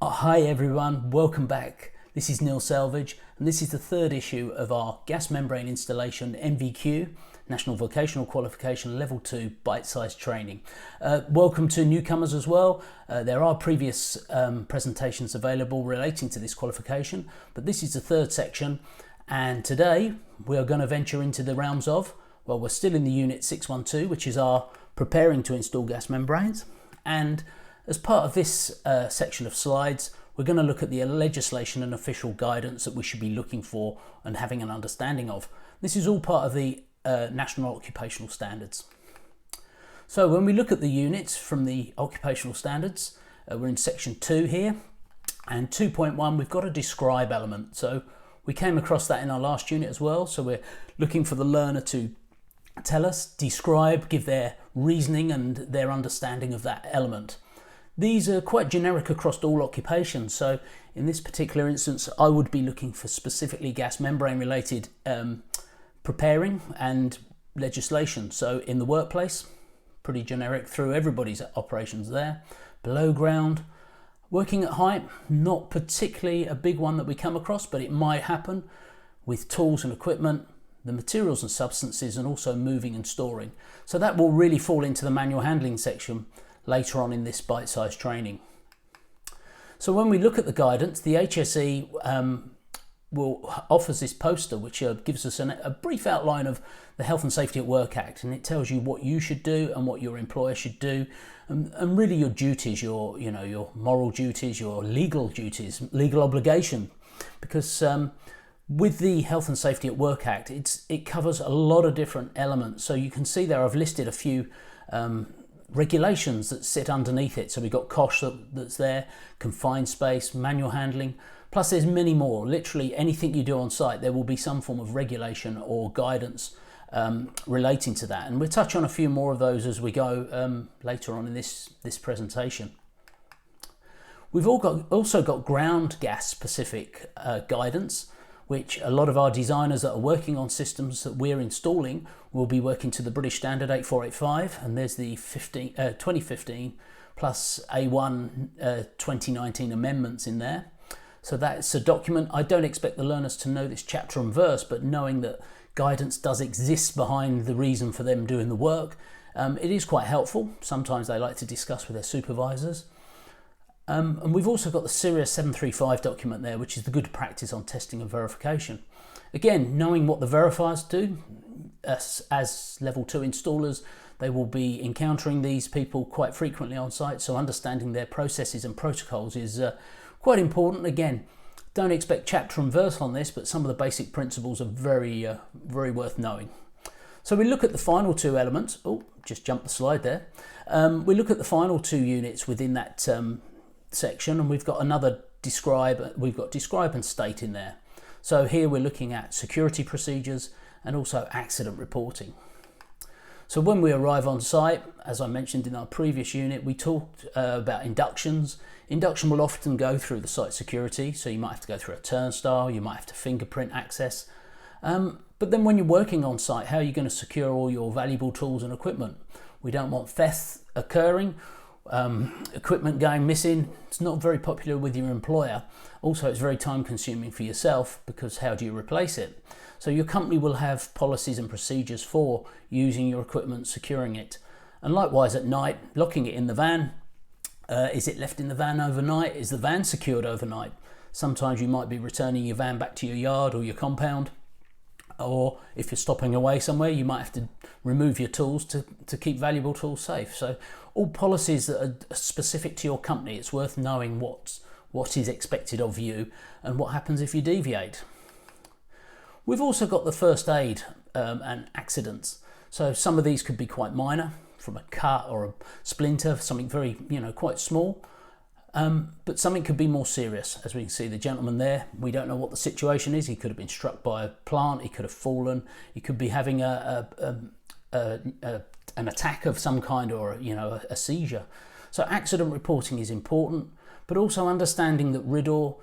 Hi everyone, welcome back. This is Neil Selvage and this is the third issue of our gas membrane installation NVQ, National Vocational Qualification Level 2 bite-sized training. Welcome to newcomers as well. There are previous presentations available relating to this qualification, but this is the third section, and today we are going to venture into the realms of, well, we're still in the unit 612, which is our preparing to install gas membranes, and as part of this section of slides, we're going to look at the legislation and official guidance that we should be looking for and having an understanding of. This is all part of the National Occupational Standards. So when we look at the units from the Occupational Standards, we're in section 2 here, and 2.1 we've got a describe element. So we came across that in our last unit as well, so we're looking for the learner to tell us, describe, give their reasoning and their understanding of that element. These are quite generic across all occupations, so in this particular instance I would be looking for specifically gas membrane related preparing and legislation. So in the workplace, pretty generic through everybody's operations there. Below ground, working at height, not particularly a big one that we come across, but it might happen with tools and equipment, the materials and substances, and also moving and storing. So that will really fall into the manual handling section later on in this bite-sized training. So when we look at the guidance, the HSE offers this poster which gives us a brief outline of the Health and Safety at Work Act, and it tells you what you should do and what your employer should do, and really your duties, your moral duties, your legal duties, legal obligation, because with the Health and Safety at Work Act, it covers a lot of different elements. So you can see there I've listed a few regulations that sit underneath it. So we've got COSH that's there, confined space, manual handling, plus there's many more. Literally anything you do on site, there will be some form of regulation or guidance relating to that. And we'll touch on a few more of those as we go later on in this presentation. We've also got ground gas specific guidance, which a lot of our designers that are working on systems that we're installing will be working to the British Standard 8485, and there's the 2015 plus A1 2019 amendments in there. So that's a document. I don't expect the learners to know this chapter and verse, but knowing that guidance does exist behind the reason for them doing the work, it is quite helpful. Sometimes they like to discuss with their supervisors. And we've also got the Series 735 document there, which is the good practice on testing and verification. Again, knowing what the verifiers do, as level 2 installers, they will be encountering these people quite frequently on site, so understanding their processes and protocols is quite important. Again, don't expect chapter and verse on this, but some of the basic principles are very worth knowing. So we look at the final two elements. Oh, just jumped the slide there. We look at the final two units within that section, and we've got another describe. We've got describe and state in there. So here we're looking at security procedures and also accident reporting. So when we arrive on site, as I mentioned in our previous unit, we talked about inductions. Induction will often go through the site security, so you might have to go through a turnstile, you might have to fingerprint access. But then when you're working on site, how are you going to secure all your valuable tools and equipment? We don't want theft occurring, equipment going missing. It's not very popular with your employer. Also, it's very time consuming for yourself, because how do you replace it? So your company will have policies and procedures for using your equipment, securing it. And likewise at night, locking it in the van. Is it left in the van overnight? Is the van secured overnight? Sometimes you might be returning your van back to your yard or your compound. Or if you're stopping away somewhere, you might have to remove your tools to keep valuable tools safe. So all policies that are specific to your company, it's worth knowing what is expected of you and what happens if you deviate. We've also got the first aid and accidents. So some of these could be quite minor, from a cut or a splinter, something very, quite small. But something could be more serious. As we can see the gentleman there, we don't know what the situation is. He could have been struck by a plant, he could have fallen, he could be having an attack of some kind, or a seizure. So accident reporting is important, but also understanding that RIDDOR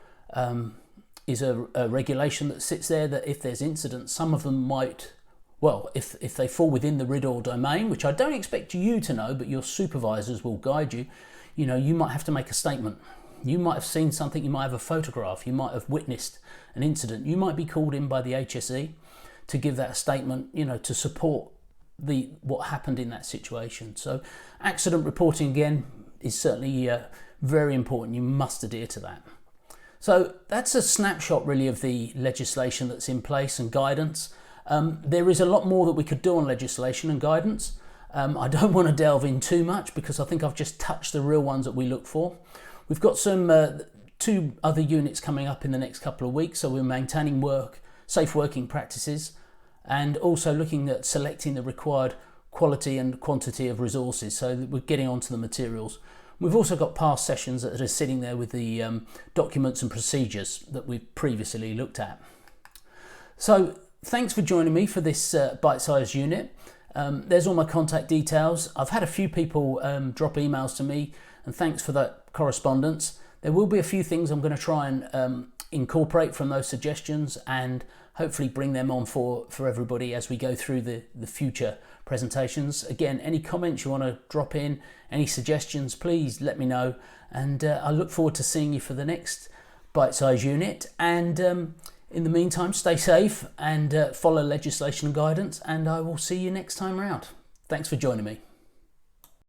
is a regulation that sits there, that if there's incidents, some of them might, well, if they fall within the RIDDOR domain, which I don't expect you to know, but your supervisors will guide you, you might have to make a statement. You might have seen something, you might have a photograph, you might have witnessed an incident. You might be called in by the HSE to give that statement, to support what happened in that situation. So accident reporting, again, is certainly very important. You must adhere to that. So that's a snapshot really of the legislation that's in place and guidance. There is a lot more that we could do on legislation and guidance. I don't want to delve in too much because I think I've just touched the real ones that we look for. We've got some 2 other units coming up in the next couple of weeks. So we're maintaining safe working practices and also looking at selecting the required quality and quantity of resources. So that we're getting onto the materials. We've also got past sessions that are sitting there with the documents and procedures that we've previously looked at. So thanks for joining me for this bite-sized unit. There's all my contact details. I've had a few people drop emails to me, and thanks for that correspondence. There will be a few things I'm going to try and incorporate from those suggestions and hopefully bring them on for everybody as we go through the future presentations. Again, any comments you want to drop in, any suggestions, please let me know. And I look forward to seeing you for the next bite-sized unit. And in the meantime, stay safe and follow legislation and guidance. And I will see you next time around. Thanks for joining me.